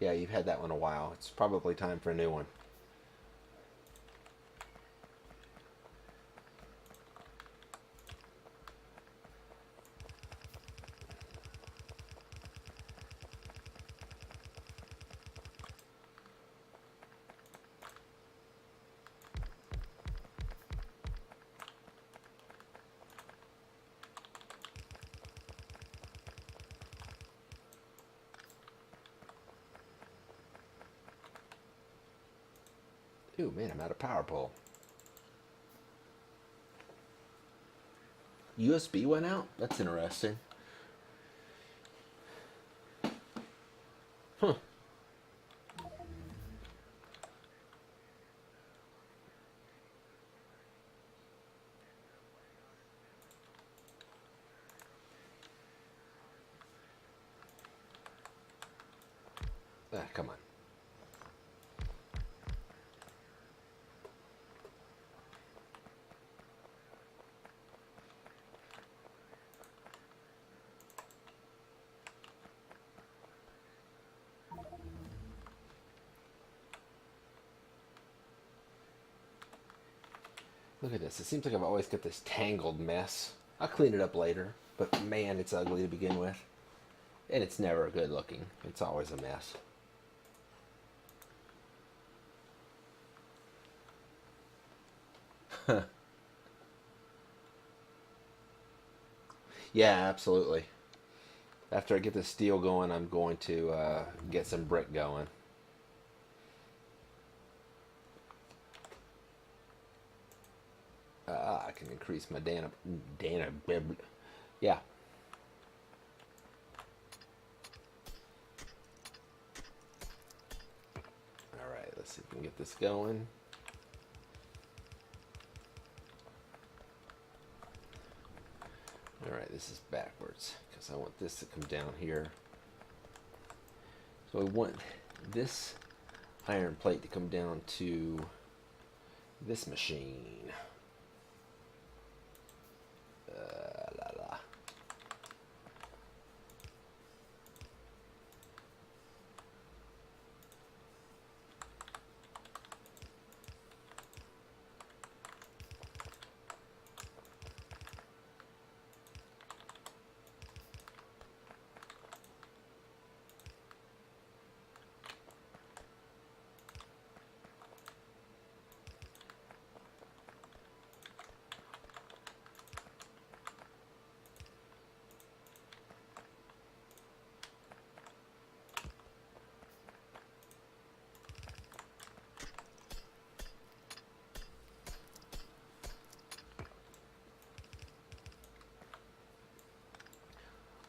Yeah, you've had that one a while. It's probably time for a new one. Ooh, man, I'm out of power pole. USB went out? That's interesting. Huh. Ah, come on. Look at this. It seems like I've always got this tangled mess. I'll clean it up later, but man, it's ugly to begin with. And it's never good looking. It's always a mess. Yeah, absolutely. After I get the steel going, I'm going to get some brick going. I can increase my yeah. All right, let's see if we can get this going. All right, this is backwards because I want this to come down here. So I want this iron plate to come down to this machine. La la.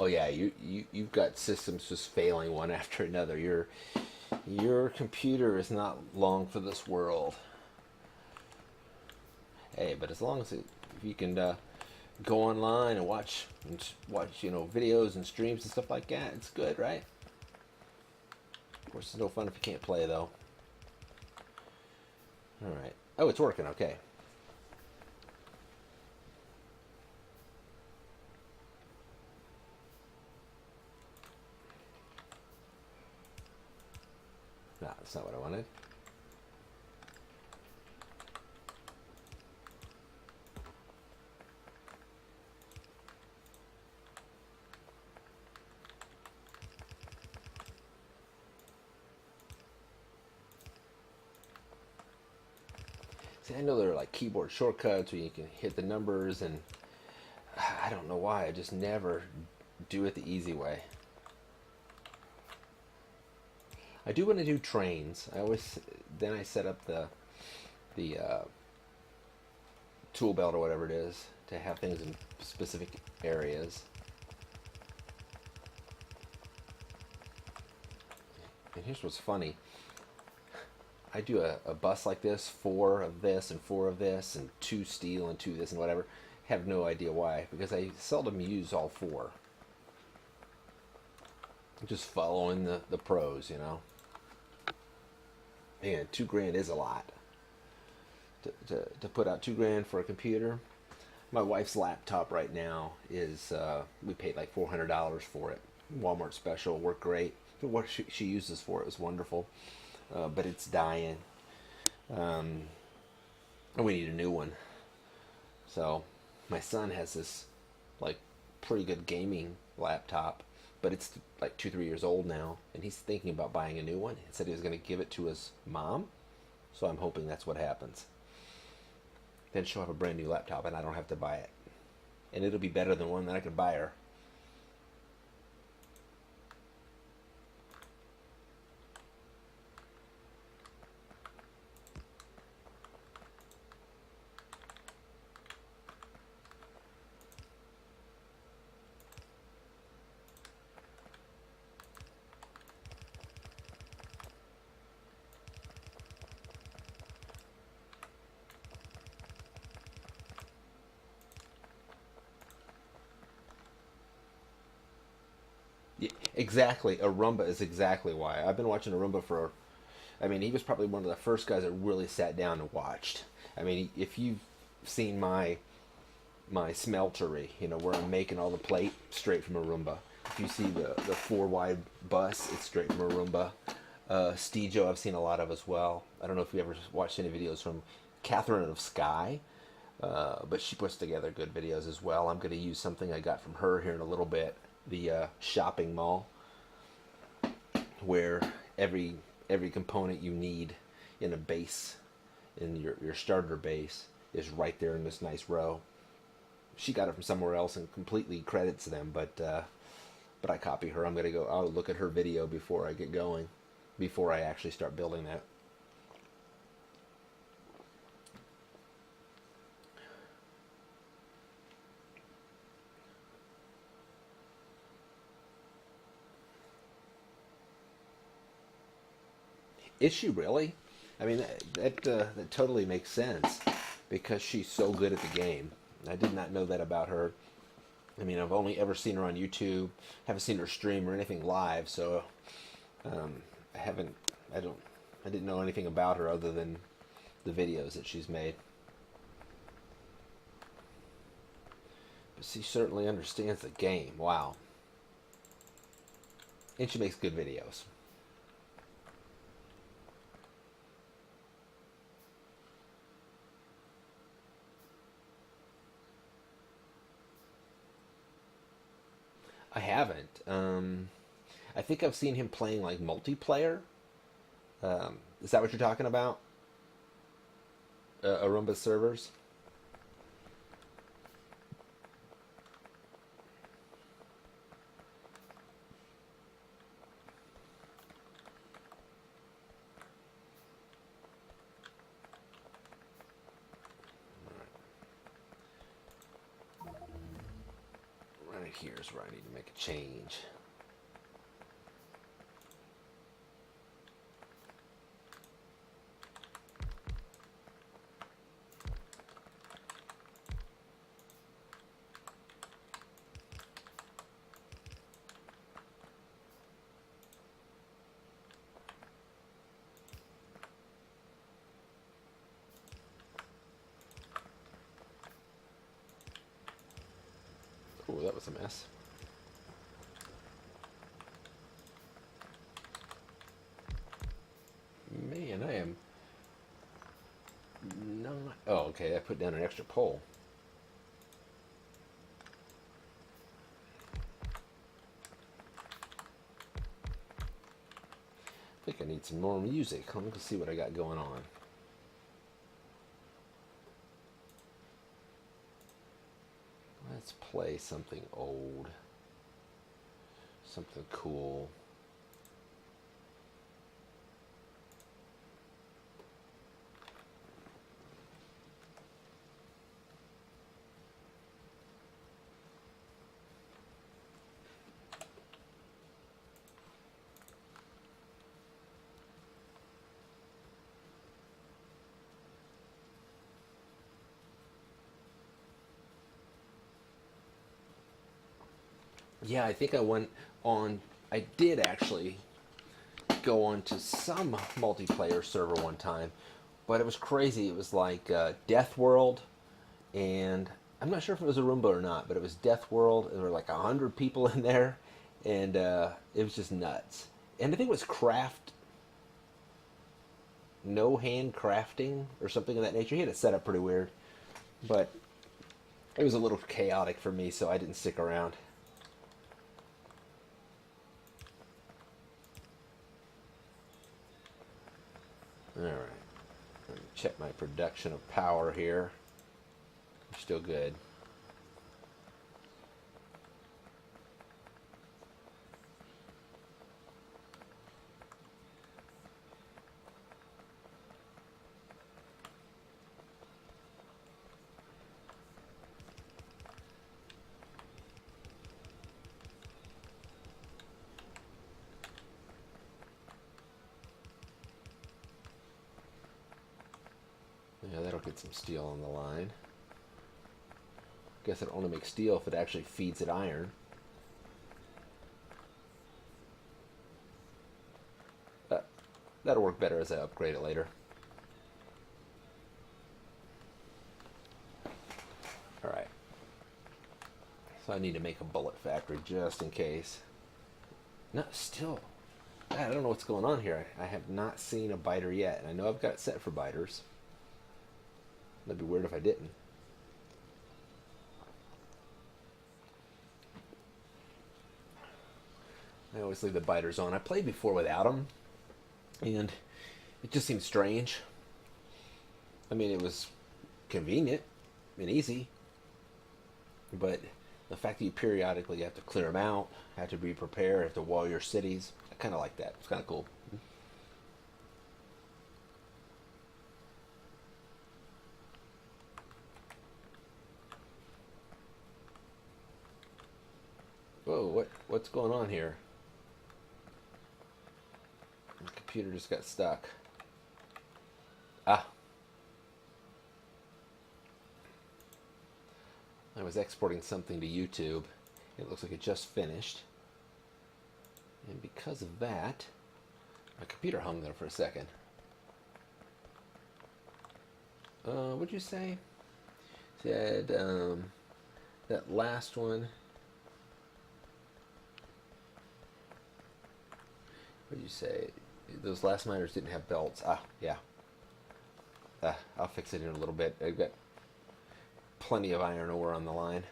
Oh yeah, you've got systems just failing one after another. Your computer is not long for this world. Hey, but as long as if you can go online and watch videos and streams and stuff like that, it's good, right? Of course, it's no fun if you can't play though. All right. Oh, it's working. Okay. No, that's not what I wanted. See, I know there are like keyboard shortcuts where you can hit the numbers, and I don't know why. I just never do it the easy way. I do want to do trains. I set up the tool belt or whatever it is to have things in specific areas. And here's what's funny. I do a bus like this, 4 of this and 4 of this, and 2 steel and 2 this and whatever. Have no idea why, because I seldom use all 4. I'm just following the pros, you know. Man, 2 grand is a lot. To put out 2 grand for a computer. My wife's laptop right now is we paid like $400 for it. Walmart special, worked great. What she uses for it was wonderful, but it's dying. Um, and we need a new one. So my son has this like pretty good gaming laptop, but it's like 2 3 years old now, and he's thinking about buying a new one. He said he was going to give it to his mom, so I'm hoping that's what happens. Then she'll have a brand new laptop, and I don't have to buy it, and it'll be better than one that I could buy her. Yeah, exactly. Arumba is exactly why. I've been watching Arumba for. I mean, he was probably one of the first guys that really sat down and watched. I mean, if you've seen my smeltery, where I'm making all the plate straight from Arumba. If you see the four wide bus, it's straight from Arumba. Stejo, I've seen a lot of as well. I don't know if you ever watched any videos from Catherine of Sky, but she puts together good videos as well. I'm going to use something I got from her here in a little bit, the shopping mall, where every component you need in a base, in your starter base, is right there in this nice row. She got it from somewhere else and completely credits them, but I copy her. I'm gonna go. I'll look at her video before I get going, before I actually start building that. Is she really? I mean, that totally makes sense because she's so good at the game. I did not know that about her. I mean, I've only ever seen her on YouTube. Haven't seen her stream or anything live, so I haven't. I don't. I didn't know anything about her other than the videos that she's made. But she certainly understands the game. Wow, and she makes good videos. I haven't. I think I've seen him playing like multiplayer. Is that what you're talking about? Arumba servers. Right here is where I need to make a change. Oh, that was a mess. Man, I am not. Oh, okay. I put down an extra pole. I think I need some more music. Let me see what I got going on. Let's play something old. Something cool. Yeah, I think I went on. I did actually go on to some multiplayer server one time, but it was crazy. It was like Death World, and I'm not sure if it was a Roomba or not, but it was Death World. There were like 100 people in there, and it was just nuts. And I think it was craft, no hand crafting or something of that nature. He had it set up pretty weird, but it was a little chaotic for me, so I didn't stick around. All right, let me check my production of power here. We're still good. Yeah, that'll get some steel on the line. Guess it only makes steel if it actually feeds it iron. But that'll work better as I upgrade it later. Alright. So I need to make a bullet factory just in case. No, still. I don't know what's going on here. I have not seen a biter yet. And I know I've got it set for biters. That'd be weird if I didn't. I always leave the biters on. I played before without them, and it just seemed strange. I mean, it was convenient and easy, but the fact that you periodically have to clear them out, have to be prepared, have to wall your cities, I kind of like that. It's kind of cool. Whoa, what's going on here? The computer just got stuck. Ah, I was exporting something to YouTube. It looks like it just finished. And because of that, my computer hung there for a second. What'd you say? Said that last one. What'd you say? Those last miners didn't have belts. Ah, yeah. I'll fix it in a little bit. I've got plenty of iron ore on the line.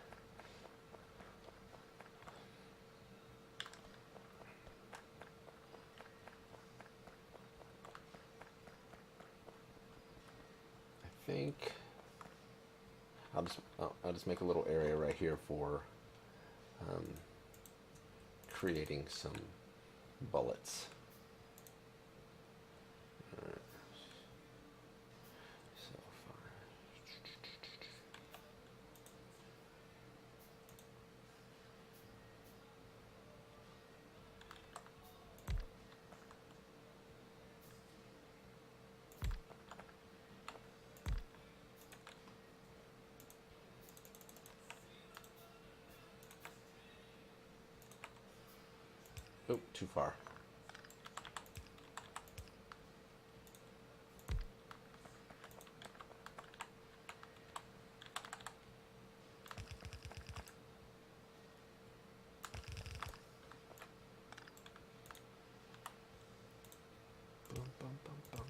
I think I'll just make a little area right here for creating some bullets. So far. Oh, too far. Bum, bum, bum, bum.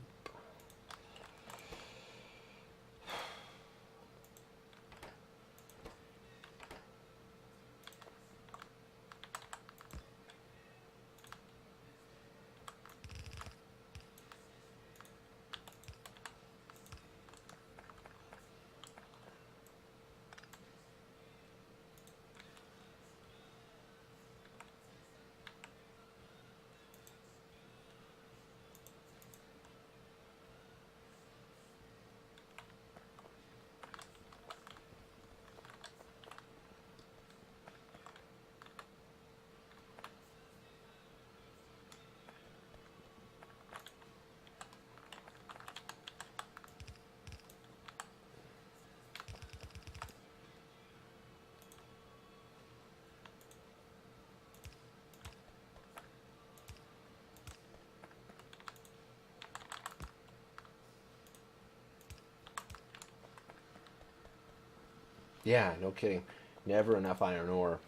Yeah, no kidding. Never enough iron ore.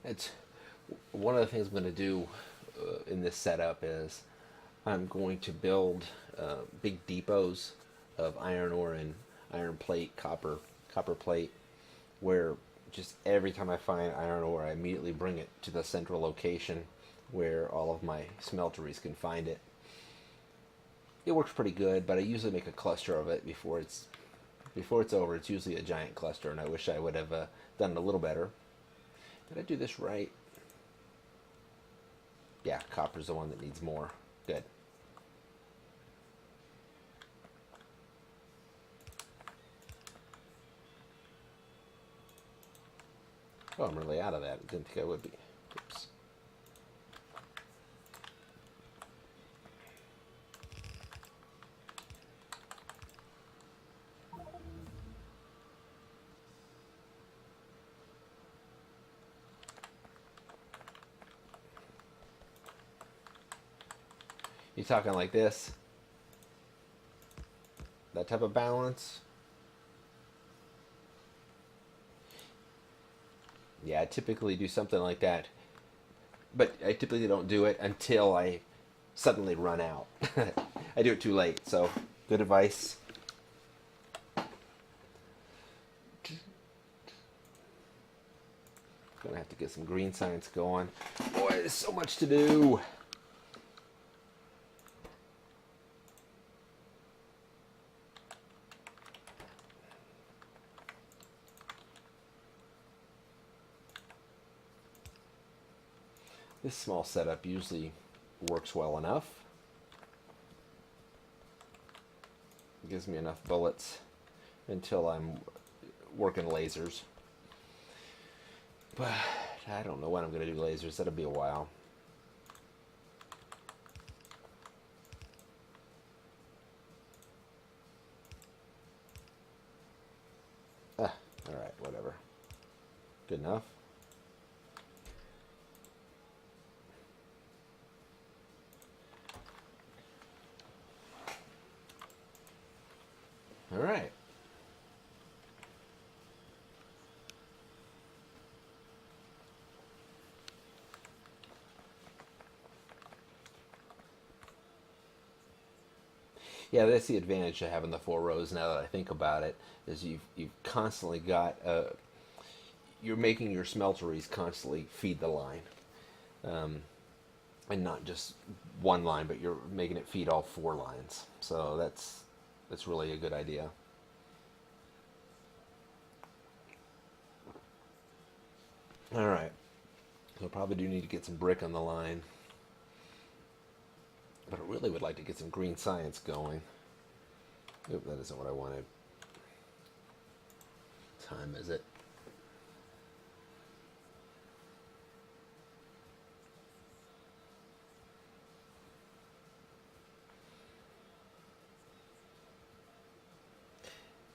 It's One of the things I'm going to do in this setup is I'm going to build big depots of iron ore and iron plate, copper plate, where just every time I find iron ore, I immediately bring it to the central location where all of my smelteries can find it. It works pretty good, but I usually make a cluster of it before it's over. It's usually a giant cluster, and I wish I would have done it a little better. Did I do this right? Yeah, copper's the one that needs more. Good. Oh, I'm really out of that. Didn't think I would be. Oops. You talking like this? That type of balance? Yeah, I typically do something like that, but I typically don't do it until I suddenly run out. I do it too late, so good advice. Gonna have to get some green science going. Boy, there's so much to do. This small setup usually works well enough. It gives me enough bullets until I'm working lasers. But I don't know when I'm going to do lasers. That'll be a while. Alright, whatever. Good enough. Alright. Yeah, that's the advantage of having the 4 rows. Now that I think about it, is you've constantly got you're making your smelteries constantly feed the line, and not just one line, but you're making it feed all 4 lines. So that's really a good idea. All right, so I probably do need to get some brick on the line, but I really would like to get some green science going. Oop, that isn't what I wanted. What time is it?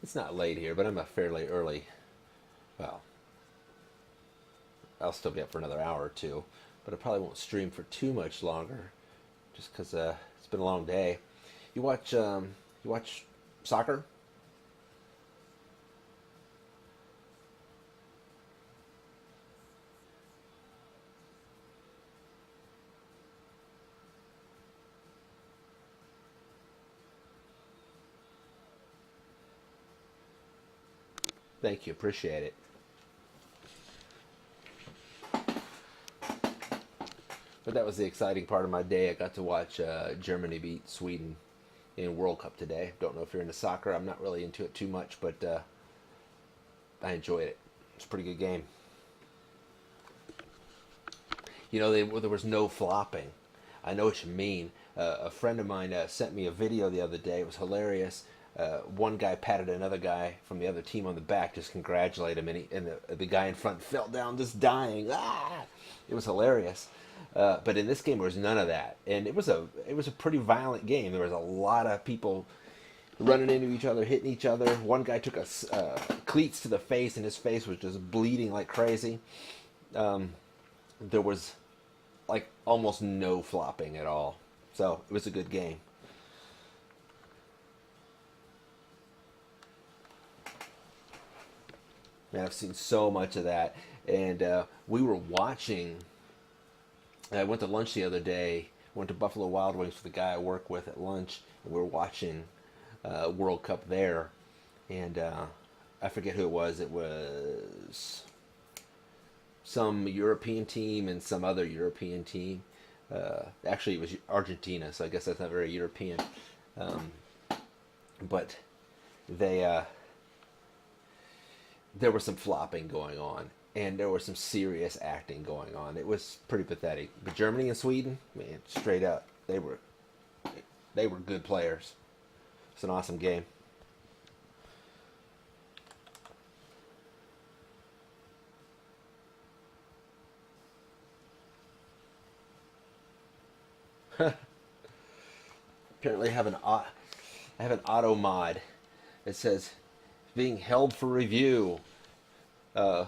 It's not late here, but I'm a fairly early. Well, I'll still be up for another hour or two, but I probably won't stream for too much longer, just because it's been a long day. You watch soccer? Thank you, appreciate it. But that was the exciting part of my day. I got to watch Germany beat Sweden in World Cup today. Don't know if you're into soccer. I'm not really into it too much, but I enjoyed it. It's a pretty good game. You know, there was no flopping. I know what you mean. A friend of mine sent me a video the other day. It was hilarious. One guy patted another guy from the other team on the back, just congratulate him, and the guy in front fell down, just dying. Ah! It was hilarious. But in this game, there was none of that, and it was a pretty violent game. There was a lot of people running into each other, hitting each other. One guy took a cleats to the face, and his face was just bleeding like crazy. There was like almost no flopping at all, so it was a good game. Man, I've seen so much of that, and we were watching I went to lunch the other day. Went to Buffalo Wild Wings with the guy I work with at lunch, and we were watching World Cup there. And I forget who it was. It was some European team and some other European team. Actually, it was Argentina, so I guess that's not very European. Um, but they there was some flopping going on, and there was some serious acting going on. It was pretty pathetic. But Germany and Sweden, man, straight up, they were good players. It's an awesome game. Apparently, I have an auto mod. It says being held for review. Uh,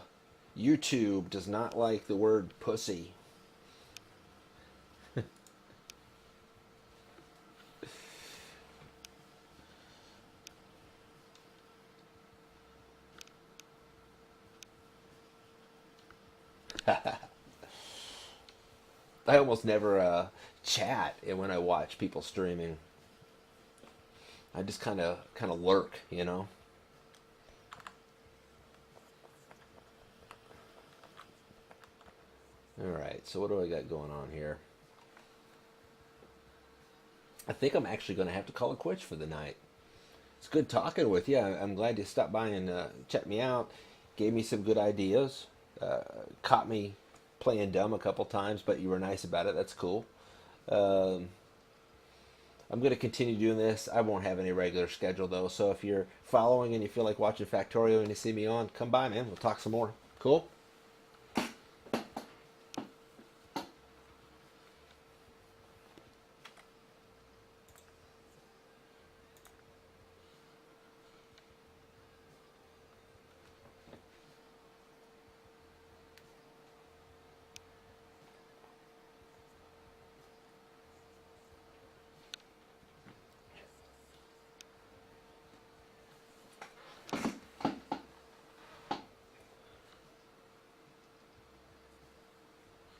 YouTube does not like the word pussy. I almost never chat when I watch people streaming. I just kind of lurk, you know. All right, so what do I got going on here? I think I'm actually going to have to call it quits for the night. It's good talking with you. I'm glad you stopped by and checked me out. Gave me some good ideas. Uh, Caught me playing dumb a couple times, but you were nice about it. That's cool. Um, I'm going to continue doing this. I won't have any regular schedule though. So if you're following and you feel like watching Factorio and you see me on, come by, man. We'll talk some more. Cool.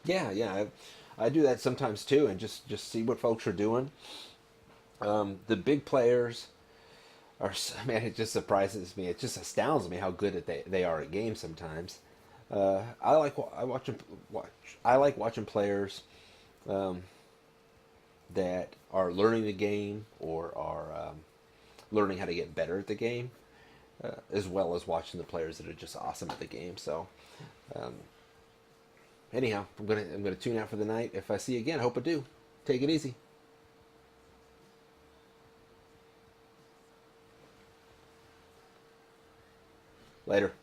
Yeah, yeah. I do that sometimes too, and just see what folks are doing. The big players are, man, it just surprises me. It just astounds me how good they are at games sometimes. I watch them watch. I like watching players um, that are learning the game or are learning how to get better at the game, as well as watching the players that are just awesome at the game. So, um, anyhow, I'm gonna tune out for the night. If I see you again, I hope I do. Take it easy. Later.